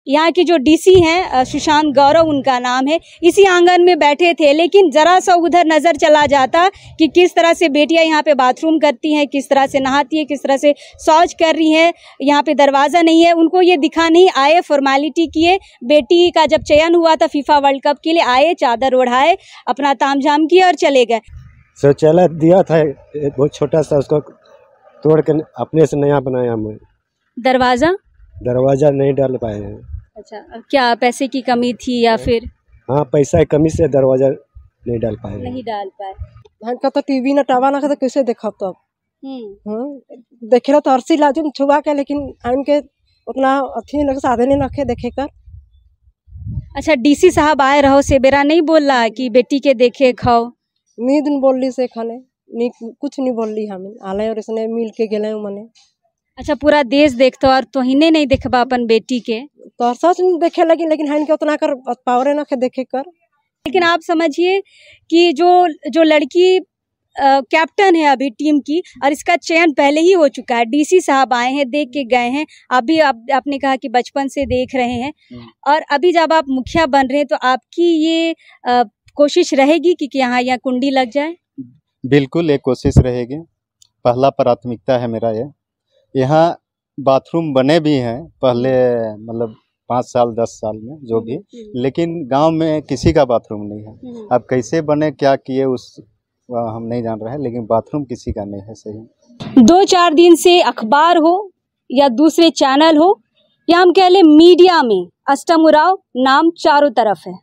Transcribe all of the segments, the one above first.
यहाँ के जो डीसी हैं सुशांत गौरव उनका नाम है, इसी आंगन में बैठे थे। लेकिन ज़रा सा उधर नज़र चला जाता कि किस तरह से बेटियाँ यहाँ पे बाथरूम करती हैं, किस तरह से नहाती है, किस तरह से शौच कर रही हैं। यहाँ पे दरवाज़ा नहीं है, उनको ये दिखा नहीं। आए, फॉर्मेलिटी किए, बेटी का जब चयन हुआ था फीफा वर्ल्ड कप के लिए, आए, चादर ओढ़ाए, अपना तामझाम किया और चले गए। शौचालय दिया था बहुत छोटा सा, उसको तोड़ के अपने से नया बनाया। मैं दरवाज़ा नहीं डाल पाए हैं। अच्छा, क्या पैसे की कमी थी या फिर? हाँ, पैसा की कमी से दरवाज़ा नहीं डाल पाए। हमका तो टीवी न टावा ना, तो कैसे देखा तब? देखे तो अरसी लाजुम छुआ के, लेकिन उनके उतना अच्छी लगे साधन नहीं रखे देखे कर। अच्छा, डीसी साहब आए रहो से बेरा नहीं बोल रहा कि बेटी के देखे खाओ? नींद न बोल ली से खाने नी, कुछ नहीं बोल ली। हमें आले और इसने मिल के गए मने। अच्छा, पूरा देश देखतो और तोहिने नहीं देखबा अपन बेटी के? तो सच नहीं देखे लगी, लेकिन हम के उतना कर पावरे ना देखे कर। लेकिन आप समझिए कि जो लड़की कैप्टन है अभी टीम की, और इसका चयन पहले ही हो चुका है। डीसी साहब आए हैं, देख के गए हैं। अभी आपने कहा कि बचपन से देख रहे हैं, और अभी जब आप मुखिया बन रहे हैं तो आपकी ये कोशिश रहेगी कि यहाँ कुंडी लग जाए? बिल्कुल, एक कोशिश रहेगी। पहला प्राथमिकता है मेरा ये। यहाँ बाथरूम बने भी हैं पहले, मतलब 5 साल 10 साल में जो भी, लेकिन गांव में किसी का बाथरूम नहीं है। अब कैसे बने, क्या किए, उस हम नहीं जान रहे हैं, लेकिन बाथरूम किसी का नहीं है। सही 2-4 दिन से अखबार हो या दूसरे चैनल हो या हम कह लें मीडिया में अष्टम उरांव नाम चारों तरफ है।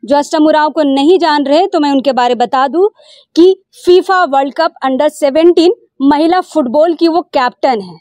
जो अष्टम उरांव को नहीं जान रहे तो मैं उनके बारे बता दूं कि फीफा वर्ल्ड कप अंडर 17 महिला फुटबॉल की वो कैप्टन है।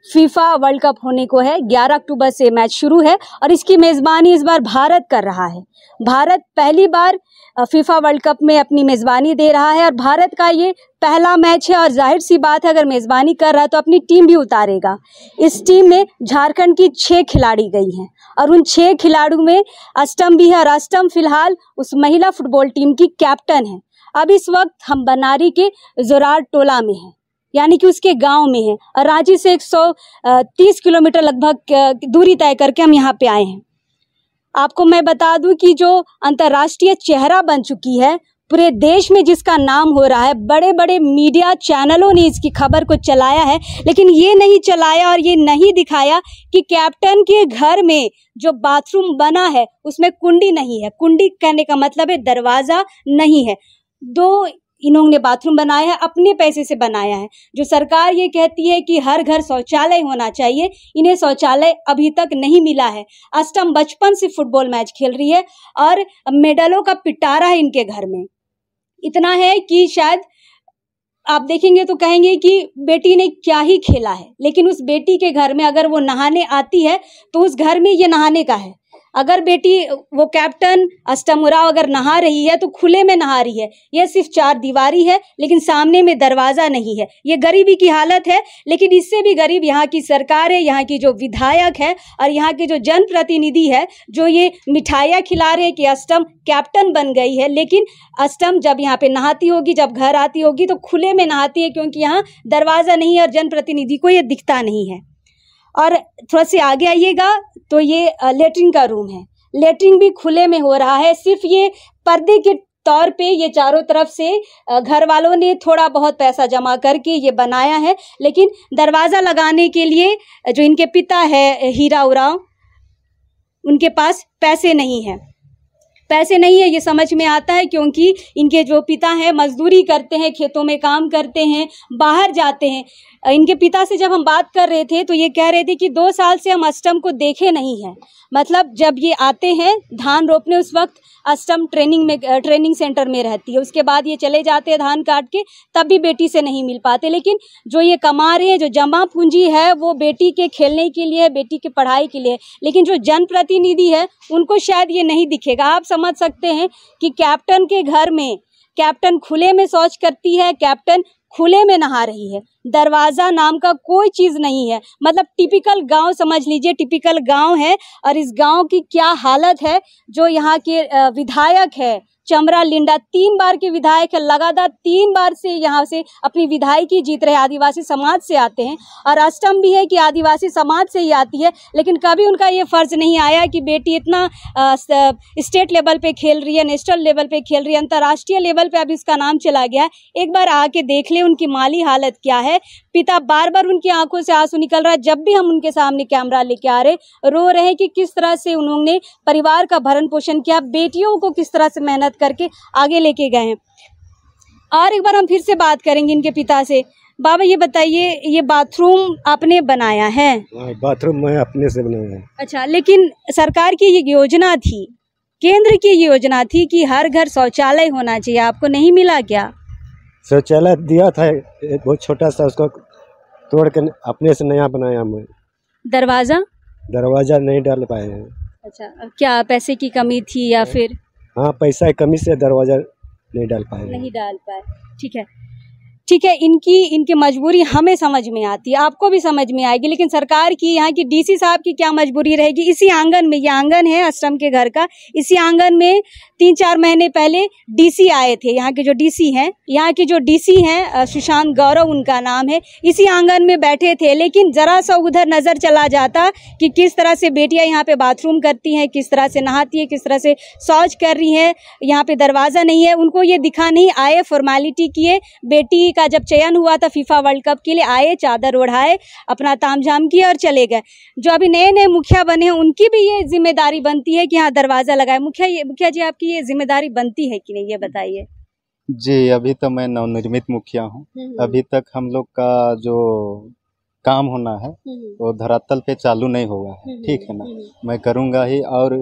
फीफा वर्ल्ड कप होने को है, 11 अक्टूबर से मैच शुरू है और इसकी मेज़बानी इस बार भारत कर रहा है। भारत पहली बार फीफा वर्ल्ड कप में अपनी मेज़बानी दे रहा है और भारत का ये पहला मैच है, और जाहिर सी बात है अगर मेज़बानी कर रहा है तो अपनी टीम भी उतारेगा। इस टीम में झारखंड की 6 खिलाड़ी गई हैं और उन 6 खिलाड़ियों में अष्टम भी है, और अष्टम फिलहाल उस महिला फुटबॉल टीम की कैप्टन है। अब इस वक्त हम बनारी के जोरार टोला में हैं, यानी कि उसके गांव में है, और रांची से 130 किलोमीटर लगभग दूरी तय करके हम यहाँ पे आए हैं। आपको मैं बता दूं कि जो अंतर्राष्ट्रीय चेहरा बन चुकी है पूरे देश में, जिसका नाम हो रहा है, बड़े बड़े मीडिया चैनलों ने इसकी खबर को चलाया है, लेकिन ये नहीं चलाया और ये नहीं दिखाया कि कैप्टन के घर में जो बाथरूम बना है उसमें कुंडी नहीं है। कुंडी कहने का मतलब है दरवाजा नहीं है। 2 इन्होंने बाथरूम बनाया है, अपने पैसे से बनाया है। जो सरकार ये कहती है कि हर घर शौचालय होना चाहिए, इन्हें शौचालय अभी तक नहीं मिला है। अष्टम बचपन से फुटबॉल मैच खेल रही है और मेडलों का पिटारा है इनके घर में। इतना है कि शायद आप देखेंगे तो कहेंगे कि बेटी ने क्या ही खेला है, लेकिन उस बेटी के घर में अगर वो नहाने आती है तो उस घर में ये नहाने का है। अगर बेटी, वो कैप्टन अष्टम उरांव अगर नहा रही है तो खुले में नहा रही है। यह सिर्फ 4 दीवारी है, लेकिन सामने में दरवाजा नहीं है। ये गरीबी की हालत है, लेकिन इससे भी गरीब यहाँ की सरकार है, यहाँ की जो विधायक है और यहाँ के जो जनप्रतिनिधि है, जो ये मिठाइयाँ खिला रहे हैं कि अष्टम कैप्टन बन गई है। लेकिन अष्टम जब यहाँ पे नहाती होगी, जब घर आती होगी तो खुले में नहाती है, क्योंकि यहाँ दरवाजा नहीं है और जनप्रतिनिधि को ये दिखता नहीं है। और थोड़ा से आगे आइएगा तो ये लेटरिन का रूम है। लेटरिन भी खुले में हो रहा है, सिर्फ ये पर्दे के तौर पे ये चारों तरफ से घर वालों ने थोड़ा बहुत पैसा जमा करके ये बनाया है, लेकिन दरवाज़ा लगाने के लिए जो इनके पिता है हीरा उरांव, उनके पास पैसे नहीं है। पैसे नहीं है ये समझ में आता है, क्योंकि इनके जो पिता हैं मजदूरी करते हैं, खेतों में काम करते हैं, बाहर जाते हैं। इनके पिता से जब हम बात कर रहे थे तो ये कह रहे थे कि 2 साल से हम अष्टम को देखे नहीं हैं। मतलब जब ये आते हैं धान रोपने, उस वक्त अष्टम ट्रेनिंग सेंटर में रहती है, उसके बाद ये चले जाते हैं धान काट के, तब भी बेटी से नहीं मिल पाते। लेकिन जो ये कमा रहे हैं, जो जमा पूंजी है, वो बेटी के खेलने के लिए, बेटी के पढ़ाई के लिए। लेकिन जो जनप्रतिनिधि है उनको शायद ये नहीं दिखेगा। आप समझ सकते हैं कि कैप्टन के घर में कैप्टन खुले में शौच करती है, कैप्टन खुले में नहा रही है, दरवाज़ा नाम का कोई चीज़ नहीं है। मतलब टिपिकल गांव समझ लीजिए, टिपिकल गांव है। और इस गांव की क्या हालत है, जो यहाँ के विधायक है चमरा लिंडा 3 बार के विधायक है, लगातार 3 बार से यहाँ से अपनी विधायकी जीत रहे, आदिवासी समाज से आते हैं। और अष्टम भी है कि आदिवासी समाज से ही आती है, लेकिन कभी उनका ये फर्ज नहीं आया कि बेटी इतना स्टेट लेवल पे खेल रही है, नेशनल लेवल पे खेल रही है, अंतर्राष्ट्रीय लेवल पे अब इसका नाम चला गया है। एक बार आके देख ले उनकी माली हालत क्या है। पिता बार बार उनकी आंखों से आंसू निकल रहा है, जब भी हम उनके सामने कैमरा लेके आ रहे, रो रहे हैं कि किस तरह से उन्होंने परिवार का भरण पोषण किया, बेटियों को किस तरह से मेहनत करके आगे लेके गए हैं। और एक बार हम फिर से बात करेंगे इनके पिता से। बाबा ये बताइए, ये बाथरूम आपने बनाया है? बाथरूम मैं अपने से बनाया है। अच्छा, लेकिन सरकार की ये योजना थी, केंद्र की योजना थी कि हर घर शौचालय होना चाहिए, आपको नहीं मिला क्या? शौचालय दिया था एक बहुत छोटा सा, उसको तोड़ के अपने से नया बनाया मैं। दरवाजा नहीं डाल पाए हैं। अच्छा, क्या पैसे की कमी थी या फिर? हाँ, पैसा की कमी से दरवाजा नहीं डाल पाए। ठीक है, ठीक है। इनकी मजबूरी हमें समझ में आती है, आपको भी समझ में आएगी, लेकिन सरकार की, यहाँ की डीसी साहब की क्या मजबूरी रहेगी। इसी आंगन में, ये आंगन है अष्टम के घर का, इसी आंगन में 3-4 महीने पहले डीसी आए थे। यहाँ के जो डीसी हैं सुशांत गौरव उनका नाम है, इसी आंगन में बैठे थे। लेकिन जरा सा उधर नजर चला जाता कि किस तरह से बेटियां यहाँ पे बाथरूम करती हैं, किस तरह से नहाती है, किस तरह से शौच कर रही है, यहाँ पे दरवाजा नहीं है, उनको ये दिखा नहीं। आए, फॉर्मेलिटी किए, बेटी का जब चयन हुआ था फीफा वर्ल्ड कप के लिए, आए, चादर ओढ़ाए, अपना तामझाम किया और चले गए। जो अभी नए नए मुखिया बने हैं, उनकी भी ये जिम्मेदारी बनती है कि यहाँ दरवाजा लगाए। मुखिया जी, आपकी ये जिम्मेदारी बनती है कि नहीं, ये बताइए। जी, अभी तो मैं नवनिर्मित मुखिया हूँ। अभी तक हम लोग का जो काम होना है वो धरातल पे चालू नहीं हुआ है, ठीक है ना। मैं करूँगा ही, और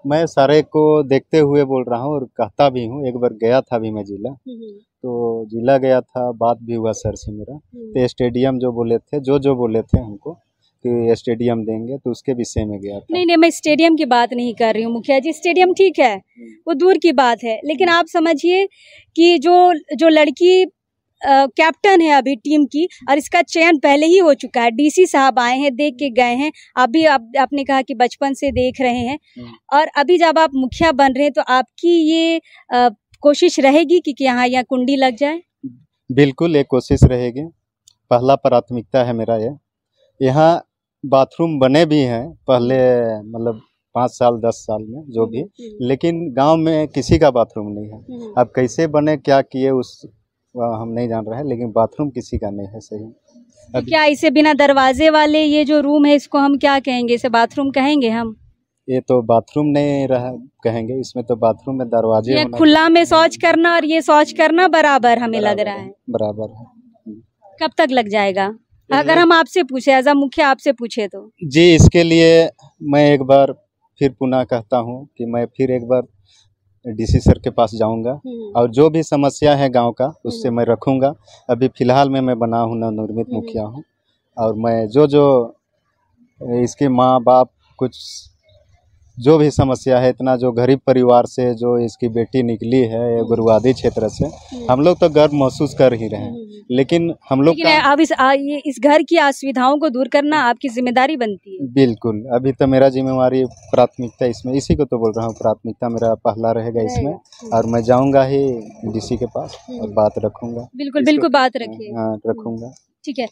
मैं सारे को देखते हुए बोल रहा हूँ और कहता भी हूँ। एक बार गया था भी मैं जिला गया था, बात भी हुआ सर से मेरा, तो स्टेडियम जो बोले थे हमको कि स्टेडियम देंगे, तो उसके विषय में गया था। नहीं, मैं स्टेडियम की बात नहीं कर रही हूँ मुखिया जी, स्टेडियम ठीक है, वो दूर की बात है, लेकिन आप समझिए कि जो लड़की कैप्टन है अभी टीम की, और इसका चयन पहले ही हो चुका है, डीसी साहब आए हैं, देख के गए हैं। अभी आपने कहा कि बचपन से देख रहे हैं, और अभी जब आप मुखिया बन रहे हैं तो आपकी ये कोशिश रहेगी कि यहाँ कुंडी लग जाए? बिल्कुल, एक कोशिश रहेगी। पहला प्राथमिकता है मेरा यहाँ बाथरूम बने भी हैं पहले, मतलब 5 साल 10 साल में जो भी, लेकिन गांव में किसी का बाथरूम नहीं है। अब कैसे बने, क्या किए, उस हम नहीं जान रहे हैं, लेकिन बाथरूम किसी का नहीं है सही। क्या इसे बिना दरवाजे वाले ये जो रूम है, इसको हम क्या कहेंगे? इसे बाथरूम कहेंगे हम? ये तो बाथरूम नहीं रहा कहेंगे, इसमें तो बाथरूम में दरवाजे, खुला में शौच करना और ये शौच करना बराबर हमें लग रहा है। बराबर है। कब तक लग जाएगा, अगर हम आपसे पूछे, एज अ मुखिया आपसे पूछे तो? जी, इसके लिए मैं एक बार फिर पुनः कहता हूँ कि मैं फिर एक बार डीसी सर के पास जाऊंगा, और जो भी समस्या है गांव का उससे मैं रखूंगा। अभी फिलहाल में मैं बना हूँ नवनिर्मित मुखिया हूँ, और मैं जो इसके माँ बाप कुछ जो भी समस्या है, इतना जो गरीब परिवार से जो इसकी बेटी निकली है गुरुवादी क्षेत्र से, हम लोग तो गर्व महसूस कर ही रहे हैं, लेकिन हम लोग अब इस घर की असुविधाओं को दूर करना आपकी जिम्मेदारी बनती है। बिल्कुल, अभी तो मेरा जिम्मेवारी प्राथमिकता इसमें, इसी को तो बोल रहा हूँ, प्राथमिकता मेरा पहला रहेगा इसमें, और मैं जाऊँगा ही डीसी के पास और बात रखूँगा। बिल्कुल बात रखिए। हाँ, रखूँगा। ठीक है,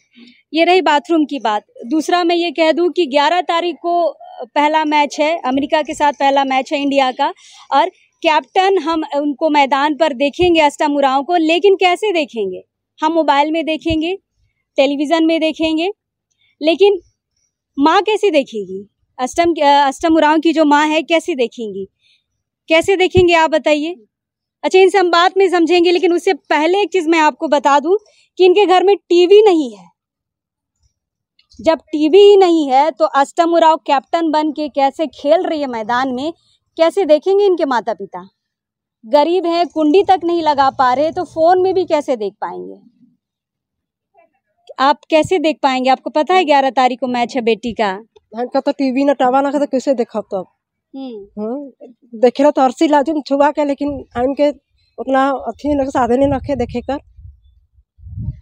ये रही बाथरूम की बात। दूसरा मैं ये कह दूं कि 11 तारीख को पहला मैच है, अमेरिका के साथ पहला मैच है इंडिया का, और कैप्टन हम उनको मैदान पर देखेंगे अष्टम उरांव को, लेकिन कैसे देखेंगे? हम मोबाइल में देखेंगे, टेलीविज़न में देखेंगे, लेकिन माँ कैसे देखेगी? अष्टम उरांव की जो माँ है कैसे देखेंगे आप बताइए? अच्छा, इनसे हम बात में समझेंगे, लेकिन उससे पहले एक चीज़ मैं आपको बता दूं कि इनके घर में टीवी नहीं है। जब टीवी ही नहीं है तो अष्टम उरांव कैप्टन बन के कैसे खेल रही है मैदान में, कैसे देखेंगे इनके माता पिता? गरीब हैं, कुंडी तक नहीं लगा पा रहे, तो फोन में भी कैसे देख पाएंगे? आप कैसे देख पाएंगे? आपको पता है 11 तारीख को मैच है बेटी का। तो टीवी ना टावा ना तो कैसे देखा तब? देखे तो अरसी लाजुम छुआ के, लेकिन उनके उतना अच्छी साधन नहीं रखे देखे कर।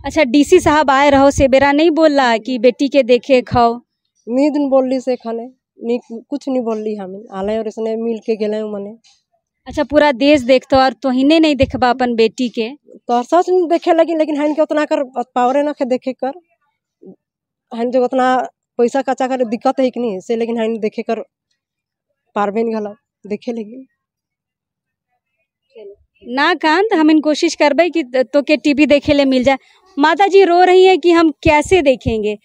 अच्छा, डीसी साहब आए रहो से बेरा नहीं बोल रहा कि बेटी के देखे खाओ? नींद बोल ली से खाने कुछ नहीं बोल ली, हमें आले और इसने मिल के गए मने। अच्छा, पूरा देश देखतो और तोहिने नहीं देखबा अपन बेटी के? तो सच नहीं देखे लगी, लेकिन हन के उतना कर पावरे न के देखे कर, हन जो उतना पैसा कच्चा कर दिक्कत है कि नहीं से, लेकिन हन देखे कर पारबे नहीं गला देखे लगी ना कांत, हम इन कोशिश करबे कि तो के टीवी देखे ले मिल जाए। माता जी रो रही है कि हम कैसे देखेंगे,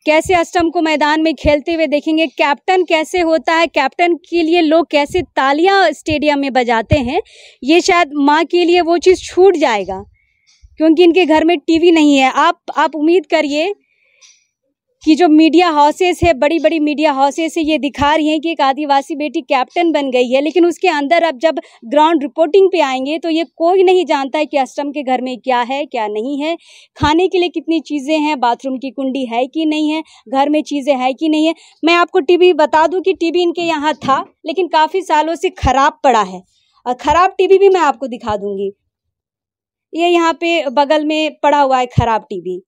कैसे अष्टम को मैदान में खेलते हुए देखेंगे, कैप्टन कैसे होता है, कैप्टन के लिए लोग कैसे तालियां स्टेडियम में बजाते हैं, ये शायद माँ के लिए वो चीज़ छूट जाएगा क्योंकि इनके घर में टीवी नहीं है। आप उम्मीद करिए कि जो मीडिया हाउसेस है, बड़ी बड़ी मीडिया हाउसेस है, ये दिखा रही हैं कि एक आदिवासी बेटी कैप्टन बन गई है, लेकिन उसके अंदर अब जब ग्राउंड रिपोर्टिंग पे आएंगे तो ये कोई नहीं जानता है कि अष्टम के घर में क्या है क्या नहीं है, खाने के लिए कितनी चीज़ें हैं, बाथरूम की कुंडी है कि नहीं है, घर में चीज़ें है कि नहीं है। मैं आपको टीवी बता दूं कि टीवी इनके यहाँ था लेकिन काफ़ी सालों से खराब पड़ा है, और ख़राब टीवी भी मैं आपको दिखा दूंगी। ये यहाँ पे बगल में पड़ा हुआ है खराब टीवी,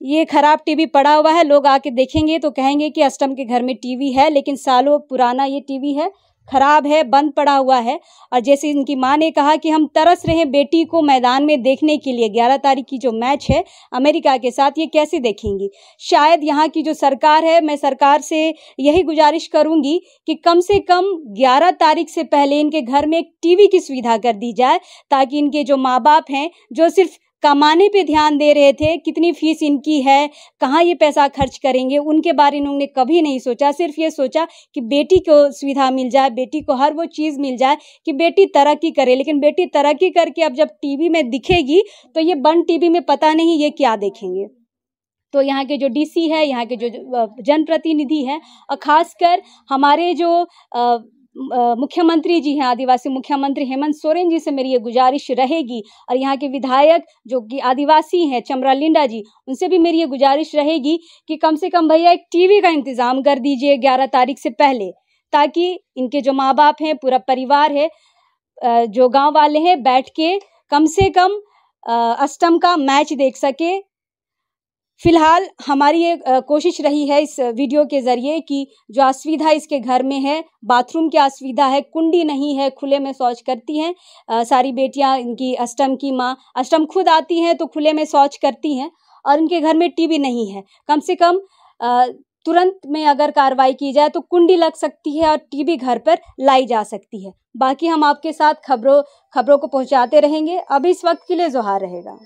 ये खराब टीवी पड़ा हुआ है। लोग आके देखेंगे तो कहेंगे कि अष्टम के घर में टीवी है, लेकिन सालों पुराना ये टीवी है, खराब है, बंद पड़ा हुआ है। और जैसे इनकी माँ ने कहा कि हम तरस रहे हैं बेटी को मैदान में देखने के लिए, 11 तारीख की जो मैच है अमेरिका के साथ, ये कैसे देखेंगी। शायद यहाँ की जो सरकार है, मैं सरकार से यही गुजारिश करूँगी कि कम से कम 11 तारीख से पहले इनके घर में एक टीवी की सुविधा कर दी जाए, ताकि इनके जो माँ बाप हैं, जो सिर्फ कमाने पे ध्यान दे रहे थे, कितनी फीस इनकी है, कहाँ ये पैसा खर्च करेंगे, उनके बारे में उन्होंने कभी नहीं सोचा। सिर्फ ये सोचा कि बेटी को सुविधा मिल जाए, बेटी को हर वो चीज़ मिल जाए कि बेटी तरक्की करे। लेकिन बेटी तरक्की करके अब जब टीवी में दिखेगी तो ये बंद टीवी में पता नहीं ये क्या देखेंगे। तो यहाँ के जो डीसी है, यहाँ के जो जनप्रतिनिधि हैं, और ख़ासकर हमारे जो मुख्यमंत्री जी हैं, आदिवासी मुख्यमंत्री हेमंत सोरेन जी से मेरी ये गुजारिश रहेगी, और यहाँ के विधायक जो कि आदिवासी हैं चमरा लिंडा जी, उनसे भी मेरी ये गुजारिश रहेगी कि कम से कम भैया एक टीवी का इंतज़ाम कर दीजिए 11 तारीख से पहले, ताकि इनके जो माँ बाप हैं, पूरा परिवार है, जो गांव वाले हैं, बैठ के कम से कम अष्टम का मैच देख सके। फिलहाल हमारी ये कोशिश रही है इस वीडियो के ज़रिए कि जो असुविधा इसके घर में है, बाथरूम की असुविधा है, कुंडी नहीं है, खुले में शौच करती हैं सारी बेटियां, इनकी अष्टम की माँ, अष्टम खुद आती हैं तो खुले में शौच करती हैं, और इनके घर में टीवी नहीं है। कम से कम तुरंत में अगर कार्रवाई की जाए तो कुंडी लग सकती है और टीवी घर पर लाई जा सकती है। बाकी हम आपके साथ खबरों को पहुंचाते रहेंगे। अभी इस वक्त के लिए जोहार रहेगा।